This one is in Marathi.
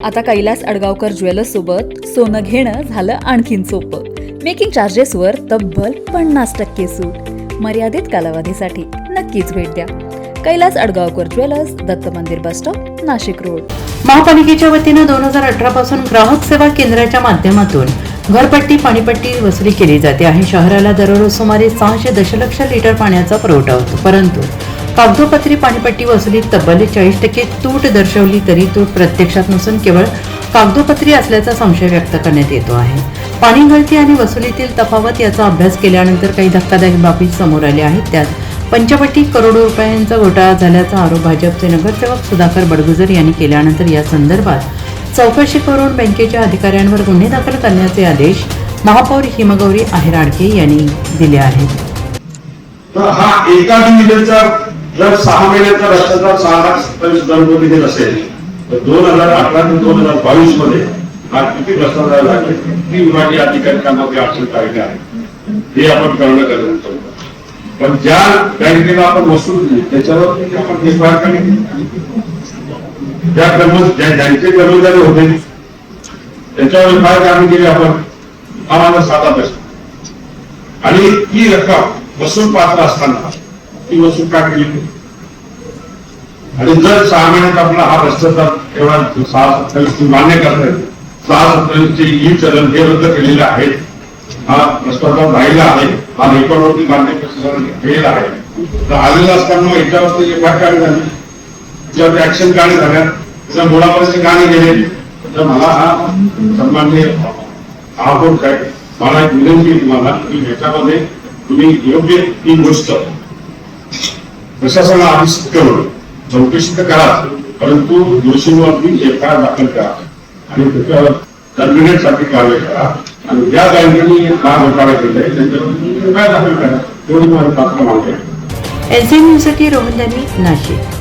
आता कैलास अडगावकर ज्वेलर्स सोबत सोनं घेणं झालं आणखीन सोपं. मेकिंग चार्जेसवर तब्बल 50% सूट. मर्यादित कालावधीसाठी नक्कीच भेट द्या. कैलास अडगावकर ज्वेलर्स, दत्त मंदिर बस स्टॉप, नाशिक रोड. महापालिकेच्या वतीनं 2018 पासून ग्राहक सेवा केंद्राच्या माध्यमातून घरपट्टी पाणीपट्टी वसुली केली जाते आहे. शहराला दररोज सुमारे 600 दशलक्ष लिटर पाण्याचा पुरवठा होतो, परंतु कागदोपत्री पाणीपट्टी वसुलीत तब्बल 40% तूट दर्शवली तरी तूट प्रत्यक्षात नसून केवळ कागदोपत्री असल्याचा संशय व्यक्त करण्यात येतो आहे. पाणी गळती आणि वसुलीतील तफावत याचा अभ्यास केल्यानंतर काही धक्कादायक बाबी समोर आल्या आहेत. त्यात 85 करोड रुपयांचा घोटाळा झाल्याचा आरोप भाजपचे नगरसेवक सुधाकर बडगुजर यांनी केल्यानंतर या संदर्भात चौकशी करून बँकेच्या अधिकाऱ्यांवर गुन्हे दाखल करण्याचे आदेश महापौर हिमगौरी आहेराडके यांनी दिले आहेत. तर हा एका दिवसाचा जर 6 महिन्याचा भ्रष्टाचार 6,27,000 रुपये दिले असेल तर 2018 ते 2022 मध्ये हा किती भ्रष्टाचार झाले, किती विभागीय अधिकाऱ्यांना अडचण काढली आहे हे आपण कळणं गरजेचं होतं. पण ज्या बँकेला आपण वसूल दिली त्याच्यावर आपण देखभाल केली. ज्यांचे कर्मचारी होते त्याच्यावर काय कामगिरी केली आपण हा माझा साधा प्रश्न. आणि ही रक्कम वसूल पात्र असताना ती वसूल का केली आणि जर 6 महिन्यात आपला हा भ्रष्टाचार एवढा 6,27 मान्य करताय, 6,27 ई चलन हे रद्द केलेले आहेत. हा भ्रष्टाचार राहिला आहे, हा रेकॉर्डवरती मान्य केलेला आहे. तर आलेला असताना याच्यावरती एफआयआर काढली झाली, त्याच्यावरती ऍक्शन काढली झाल्या, त्याच्या मुळापर्यंत का नाही गेले. तर मला हा सन्माननीय आहोत काय मला एक विनंती आहे तुम्हाला की ह्याच्यामध्ये तुम्ही योग्य ती गोष्ट प्रशासनाला आदेश करून चौकशी तर करा, परंतु दोषींवरती एफआयआर दाखल करा आणि त्याच्यावर टर्मिनेट साठी कारवाई करा. आणि ज्या बँकेने हा घोटाळा केलाय त्यांच्यावर एफआयआर दाखल करा. तेवढी माझी पात्र मागणी आहे. एलसी न्यूजसाठी रोहन यांनी नाशिक.